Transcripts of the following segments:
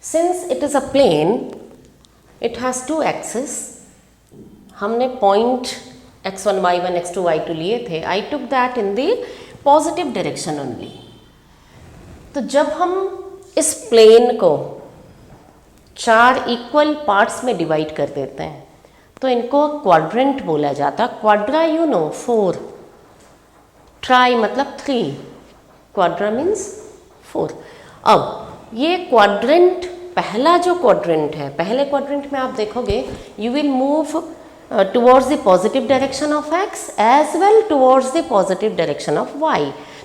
Since it is a plane, it has two axes. हमने point x1, y1, x2, y2 लिए थे. I took that in the positive direction only. तो जब हम इस plane को 4 इक्वल पार्ट्स में डिवाइड कर देते हैं तो इनको क्वाड्रेंट बोला जाता. क्वाड्रा यू नो 4, ट्राई मतलब 3, क्वाड्रा मीन्स 4. अब ये क्वाड्रेंट, पहला जो क्वाड्रेंट है, पहले क्वाड्रेंट में आप देखोगे you will move towards the positive direction of x as well towards the positive direction of y.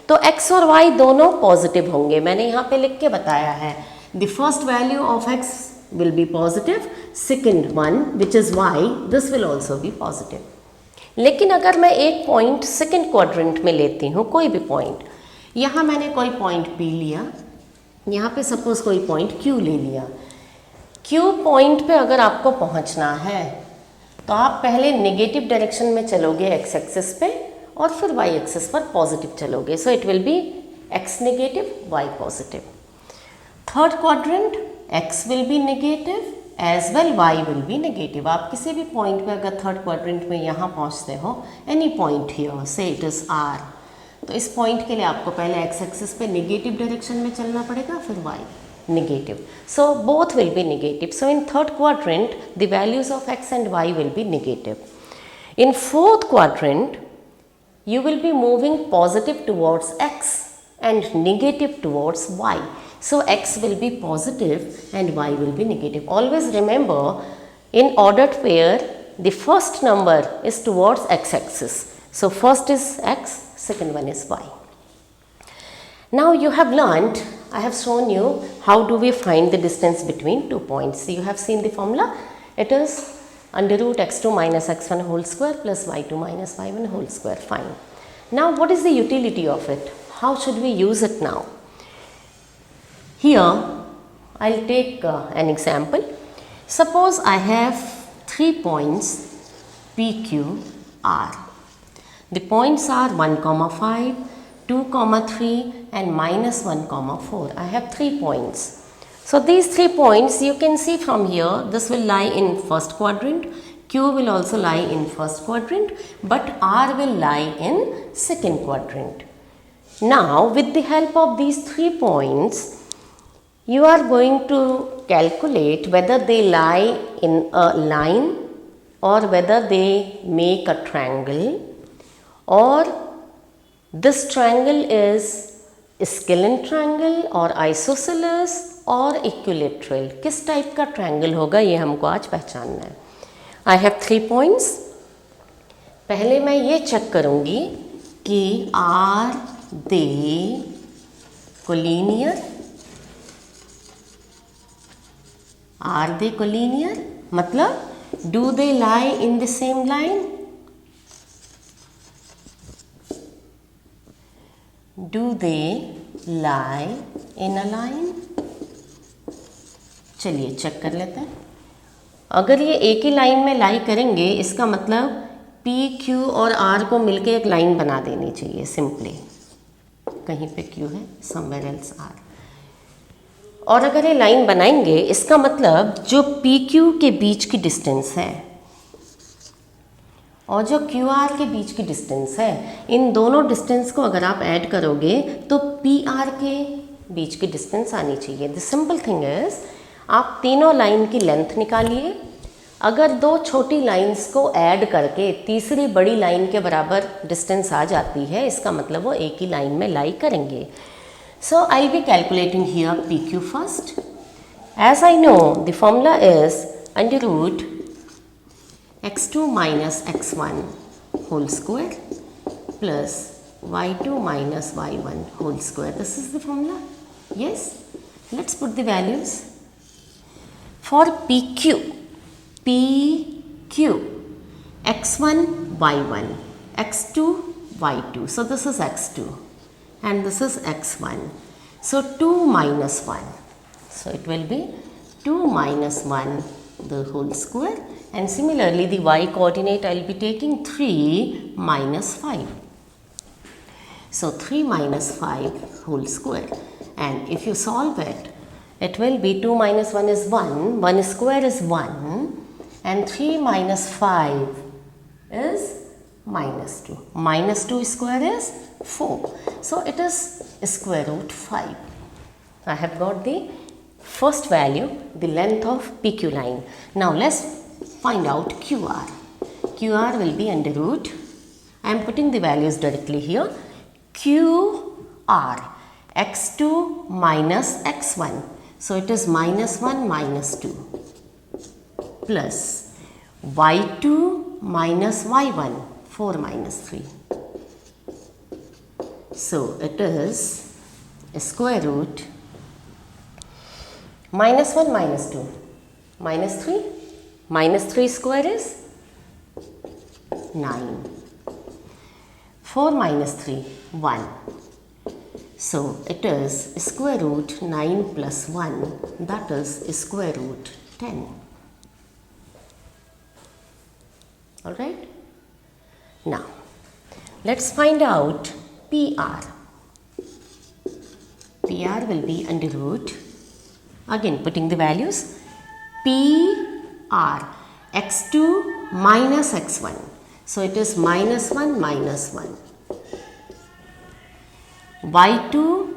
तो x और y दोनों पॉजिटिव होंगे. मैंने यहाँ पे लिख के बताया है. The first value of x will be positive, second one which is y, this will also be positive. लेकिन अगर मैं एक पॉइंट सेकेंड क्वाड्रेंट में लेती हूँ, कोई भी पॉइंट, यहाँ मैंने कोई पॉइंट p लिया, यहाँ पे सपोज कोई पॉइंट q ले लिया. q पॉइंट पे अगर आपको पहुँचना है तो आप पहले नेगेटिव डायरेक्शन में चलोगे एक्स एक्सिस पे और फिर वाई एक्सिस पर पॉजिटिव चलोगे. So it will be X negative, Y positive. Third quadrant X will be negative as well Y will be negative. आप किसी भी पॉइंट पे अगर थर्ड क्वाड्रेंट में यहाँ पहुँचते हो, एनी पॉइंट हियर, से इट इज़ आर, तो इस पॉइंट के लिए आपको पहले एक्स एक्सिस पे नेगेटिव डायरेक्शन में चलना पड़ेगा, फिर Y negative. So both will be negative. So in third quadrant the values of x and y will be negative. In fourth quadrant you will be moving positive towards x and negative towards y. So x will be positive and y will be negative. Always remember, in ordered pair the first number is towards x axis. So first is x, second one is y. Now you have learnt, I have shown you how do we find the distance between 2 points. You have seen the formula. It is under root x2 minus x1 whole square plus y2 minus y1 whole square. Fine. Now what is the utility of it? How should we use it now? Here I'll take an example. Suppose I have 3 points P, Q, R. The points are 1, 5, 2, 3 and minus 1, 4. I have 3 points. So these 3 points you can see from here, this will lie in first quadrant, Q will also lie in first quadrant, but R will lie in second quadrant. Now with the help of these 3 points, you are going to calculate whether they lie in a line or whether they make a triangle, or this triangle is scalene triangle और isosceles और equilateral. किस type का triangle होगा ये हमको आज पहचानना है. I have 3 points. पहले मैं ये चेक करूँगी कि are they collinear, are they collinear मतलब do they lie in the same line, do they lie in a line. चलिए चेक कर लेते हैं. अगर ये एक ही लाइन में लाई करेंगे इसका मतलब P, Q और R को मिलके एक लाइन बना देनी चाहिए. सिंपली कहीं पे Q है, somewhere else R. और अगर ये लाइन बनाएंगे इसका मतलब जो P, Q के बीच की डिस्टेंस है और जो क्यू आर के बीच की डिस्टेंस है, इन दोनों डिस्टेंस को अगर आप ऐड करोगे तो पी आर के बीच की डिस्टेंस आनी चाहिए. द सिंपल थिंग इज, आप तीनों लाइन की लेंथ निकालिए. अगर 2 छोटी लाइंस को ऐड करके तीसरी बड़ी लाइन के बराबर डिस्टेंस आ जाती है, इसका मतलब वो एक ही लाइन में लाई करेंगे. So I will be calculating here P Q first. As I know the formula is under root x2 minus x1 whole square plus y2 minus y1 whole square. This is the formula. Yes, let's put the values. For PQ, x1 y1, x2 y2. So this is x2 and this is x1. So 2 minus 1. So it will be 2 minus 1 the whole square. And similarly the y coordinate I will be taking 3 minus 5. So 3 minus 5 whole square. And if you solve it, It will be 2 minus 1 is 1, 1 square is 1, and 3 minus 5 is minus 2. Minus 2 square is 4. So it is square root 5. I have got the first value, the length of PQ line. Now let's find out QR. QR will be under root. I am putting the values directly here. QR, x2 minus x1. So it is minus 1 minus 2 plus y2 minus y1, 4 minus 3. So it is square root minus 1 minus 2 minus 3. Minus 3 square is 9. 4 minus 3, 1. So it is square root 9 plus 1, that is square root 10. Alright. Now let's find out PR. PR will be under root, again putting the values, PR, x2 minus x1. So it is minus 1 minus 1. y2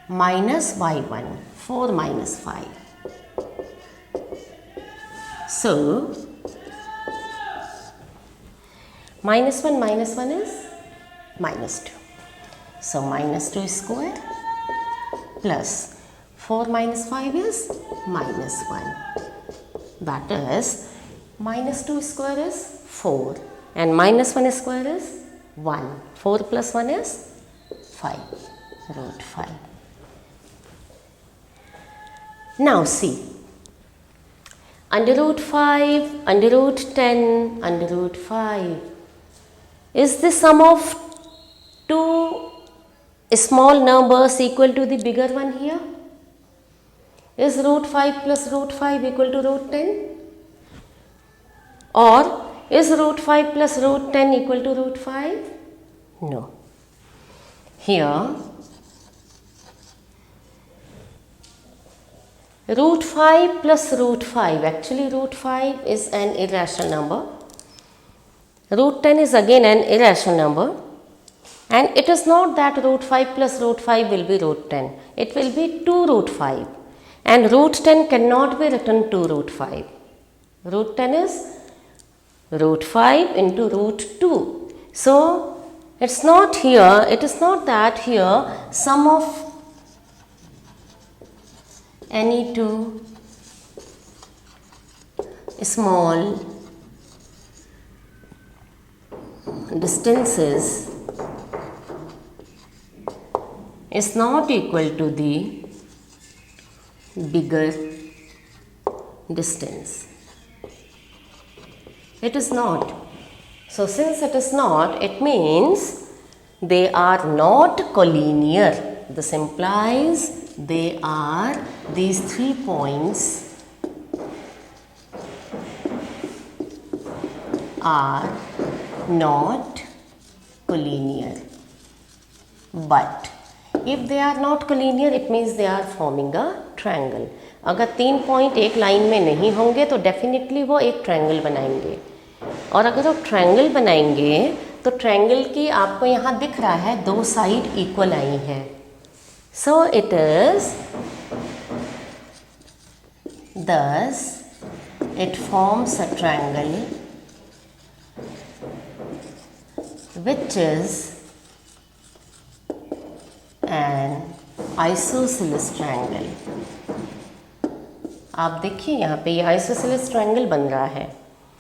minus y1, 4 minus 5. So minus 1 minus 1 is minus 2. So minus 2 square plus 4 minus 5 is minus 1. That is minus 2 square is 4 and minus 1 square is 1. 4 plus 1 is 5, root 5. Now see, under root 5, under root 10, under root 5 is the sum of two small numbers equal to the bigger one here? Is root 5 plus root 5 equal to root 10? Or is root 5 plus root 10 equal to root 5? No. Here root 5 plus root 5, actually root 5 is an irrational number, root 10 is again an irrational number, and it is not that root 5 plus root 5 will be root 10, it will be 2 root 5, and root 10 cannot be written 2 root 5. Root 10 is root 5 into root 2. So it's not here, it is not that here sum of any two small distances is not equal to the bigger distance. It is not. So since it is not, it means they are not collinear. This implies these 3 points are not collinear. But if they are not collinear, it means they are forming a triangle. अगर 3 point एक line में नहीं होंगे तो definitely वो एक triangle बनाएंगे, और अगर वो ट्रायंगल बनाएंगे तो ट्रायंगल की आपको यहाँ दिख रहा है 2 साइड इक्वल आई है. So it is thus it forms a triangle which is an isosceles triangle. आप देखिए यहाँ पे ये आइसोसेलेस ट्रायंगल बन रहा है.